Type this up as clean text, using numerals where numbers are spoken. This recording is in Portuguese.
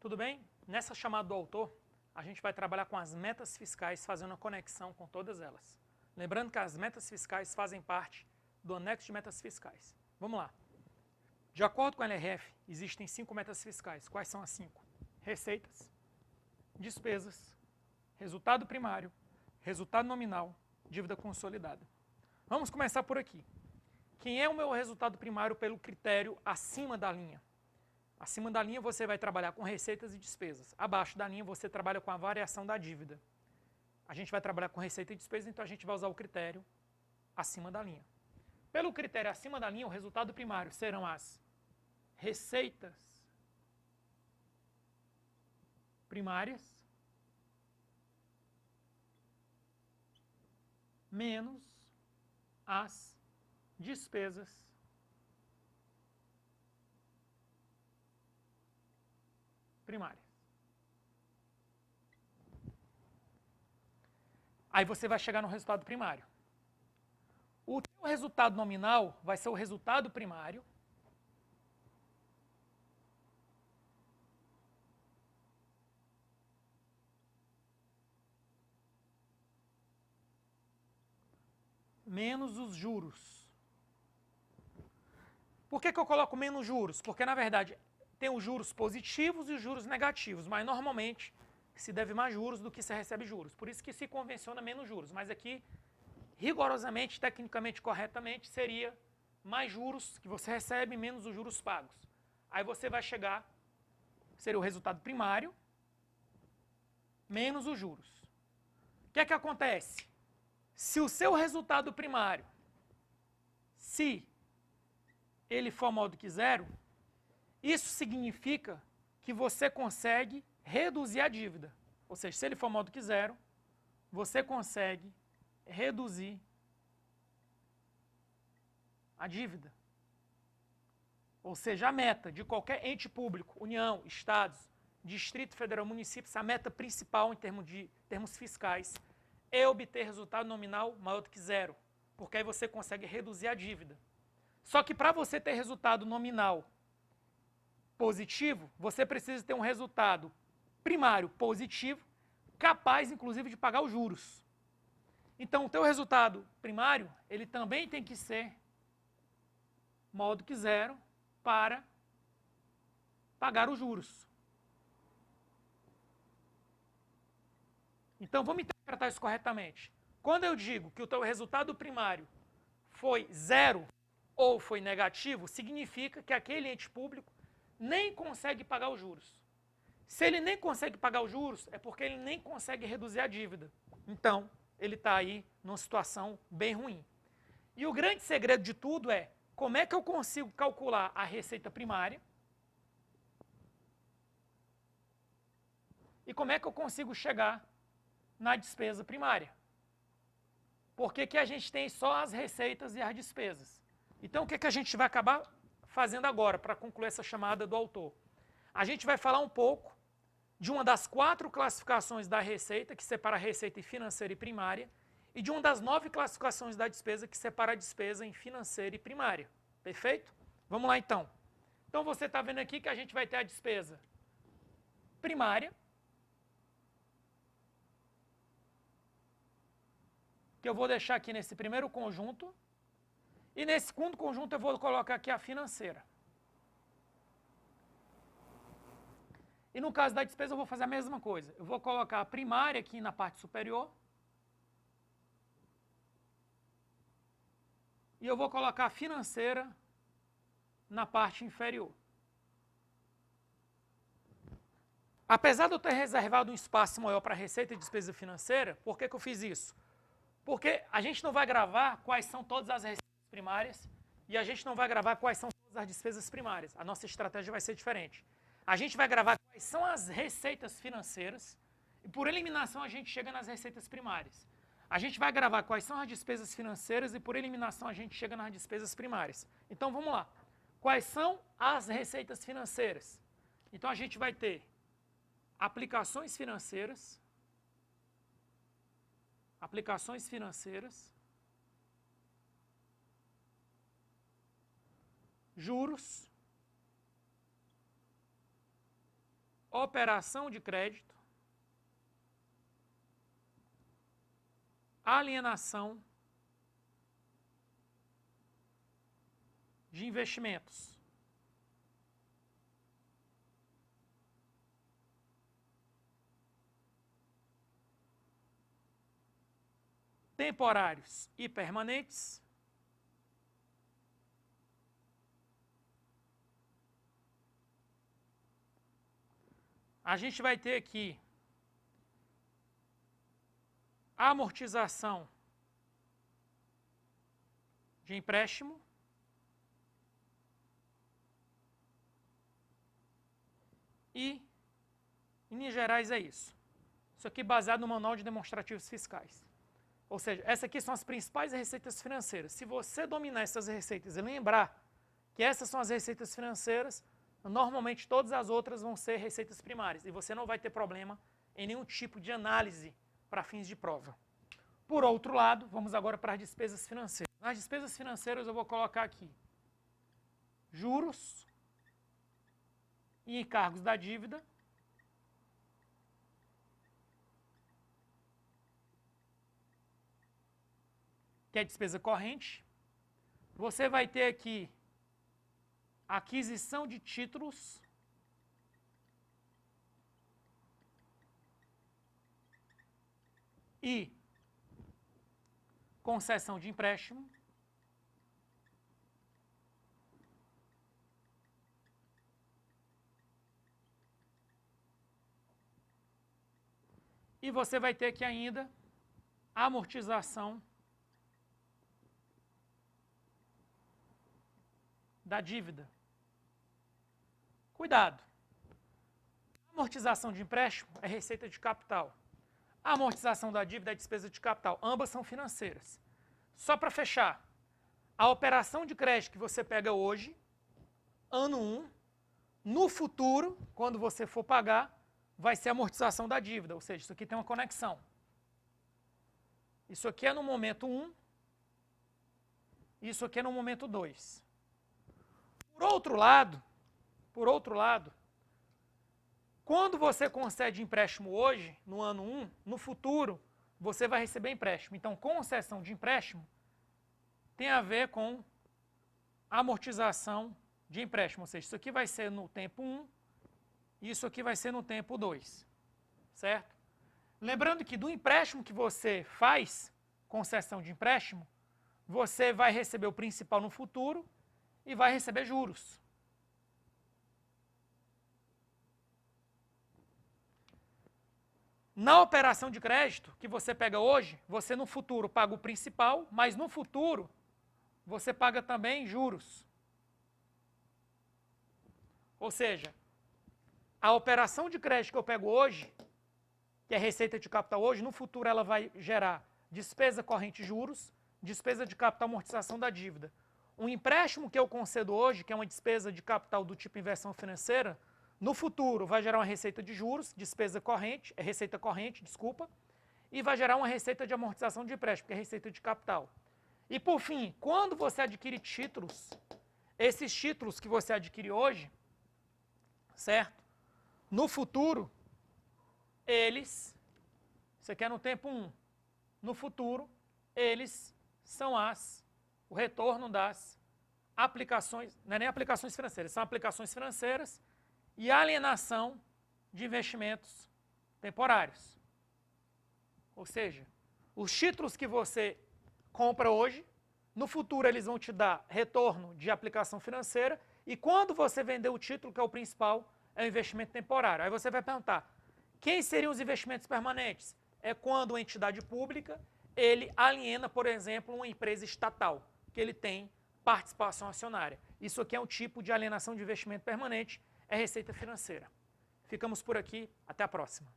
Tudo bem? Nessa chamada do autor, a gente vai trabalhar com as metas fiscais, fazendo a conexão com todas elas. Lembrando que as metas fiscais fazem parte do anexo de metas fiscais. Vamos lá. De acordo com a LRF, existem 5 metas fiscais. Quais são as 5? Receitas, despesas, resultado primário, resultado nominal, dívida consolidada. Vamos começar por aqui. Quem é o meu resultado primário pelo critério acima da linha? Acima da linha você vai trabalhar com receitas e despesas. Abaixo da linha você trabalha com a variação da dívida. A gente vai trabalhar com receita e despesa, então a gente vai usar o critério acima da linha. Pelo critério acima da linha, o resultado primário serão as receitas primárias menos as despesas primárias. Aí você vai chegar no resultado primário. O teu resultado nominal vai ser o resultado primário menos os juros. Por que eu coloco menos juros? Porque, na verdade, tem os juros positivos e os juros negativos, mas normalmente se deve mais juros do que se recebe juros. Por isso que se convenciona menos juros. Mas aqui, rigorosamente, tecnicamente, corretamente, seria mais juros que você recebe, menos os juros pagos. Aí você vai chegar, seria o resultado primário, menos os juros. O que é que acontece? Se o seu resultado primário, se ele for maior do que zero, isso significa que você consegue reduzir a dívida. Ou seja, se ele for maior do que zero, você consegue reduzir a dívida. Ou seja, a meta de qualquer ente público, União, Estados, Distrito Federal, municípios, a meta principal em termos fiscais é obter resultado nominal maior do que zero, porque aí você consegue reduzir a dívida. Só que para você ter resultado nominal positivo, você precisa ter um resultado primário positivo, capaz, inclusive, de pagar os juros. Então, o teu resultado primário, ele também tem que ser maior do que zero para pagar os juros. Então, vamos interpretar isso corretamente. Quando eu digo que o teu resultado primário foi zero ou foi negativo, significa que aquele ente público nem consegue pagar os juros. Se ele nem consegue pagar os juros, é porque ele nem consegue reduzir a dívida. Então, ele está aí numa situação bem ruim. E o grande segredo de tudo é como é que eu consigo calcular a receita primária e como é que eu consigo chegar na despesa primária. Porque que a gente tem só as receitas e as despesas. Então, o que a gente vai acabar fazendo agora para concluir essa chamada do autor? A gente vai falar um pouco de uma das 4 classificações da receita, que separa a receita em financeira e primária, e de uma das 9 classificações da despesa, que separa a despesa em financeira e primária. Perfeito? Vamos lá, então. Então, você está vendo aqui que a gente vai ter a despesa primária, que eu vou deixar aqui nesse primeiro conjunto, e nesse segundo conjunto eu vou colocar aqui a financeira. E no caso da despesa eu vou fazer a mesma coisa. Eu vou colocar a primária aqui na parte superior. E eu vou colocar a financeira na parte inferior. Apesar de eu ter reservado um espaço maior para receita e despesa financeira, por que eu fiz isso? Porque a gente não vai gravar quais são todas as receitas primárias e a gente não vai gravar quais são todas as despesas primárias. A nossa estratégia vai ser diferente. A gente vai gravar quais são as receitas financeiras e, por eliminação, a gente chega nas receitas primárias. A gente vai gravar quais são as despesas financeiras e, por eliminação, a gente chega nas despesas primárias. Então, vamos lá. Quais são as receitas financeiras? Então, a gente vai ter aplicações financeiras, juros, operação de crédito, alienação de investimentos. Temporários e permanentes. A gente vai ter aqui a amortização de empréstimo e, em linhas gerais, é isso. Isso aqui baseado no Manual de Demonstrativos Fiscais. Ou seja, essas aqui são as principais receitas financeiras. Se você dominar essas receitas e lembrar que essas são as receitas financeiras, normalmente todas as outras vão ser receitas primárias e você não vai ter problema em nenhum tipo de análise para fins de prova. Por outro lado, vamos agora para as despesas financeiras. Nas despesas financeiras eu vou colocar aqui juros e encargos da dívida, que é despesa corrente. Você vai ter aqui aquisição de títulos e concessão de empréstimo. E você vai ter aqui ainda a amortização da dívida. Cuidado! A amortização de empréstimo é receita de capital. A amortização da dívida é despesa de capital. Ambas são financeiras. Só para fechar, a operação de crédito que você pega hoje, ano 1, no futuro, quando você for pagar, vai ser a amortização da dívida. Ou seja, isso aqui tem uma conexão. Isso aqui é no momento 1, isso aqui é no momento 2. Por outro lado, quando você concede empréstimo hoje, no ano 1, no futuro, você vai receber empréstimo. Então, concessão de empréstimo tem a ver com amortização de empréstimo. Ou seja, isso aqui vai ser no tempo 1 e isso aqui vai ser no tempo 2. Certo? Lembrando que do empréstimo que você faz, concessão de empréstimo, você vai receber o principal no futuro e vai receber juros. Na operação de crédito que você pega hoje, você no futuro paga o principal, mas no futuro você paga também juros. Ou seja, a operação de crédito que eu pego hoje, que é receita de capital hoje, no futuro ela vai gerar despesa corrente juros, despesa de capital amortização da dívida. Um empréstimo que eu concedo hoje, que é uma despesa de capital do tipo inversão financeira, no futuro vai gerar uma receita de juros, despesa corrente, receita corrente, desculpa, e vai gerar uma receita de amortização de empréstimo, que é receita de capital. E por fim, quando você adquire títulos, esses títulos que você adquire hoje, certo? No futuro, eles, isso aqui é no tempo 1, no futuro, eles são o retorno das aplicações, não é nem aplicações financeiras, são aplicações financeiras e alienação de investimentos temporários. Ou seja, os títulos que você compra hoje, no futuro eles vão te dar retorno de aplicação financeira e quando você vender o título, que é o principal, é o investimento temporário. Aí você vai perguntar, quem seriam os investimentos permanentes? É quando uma entidade pública, ele aliena, por exemplo, uma empresa estatal, que ele tem participação acionária. Isso aqui é um tipo de alienação de investimento permanente, é receita financeira. Ficamos por aqui, até a próxima.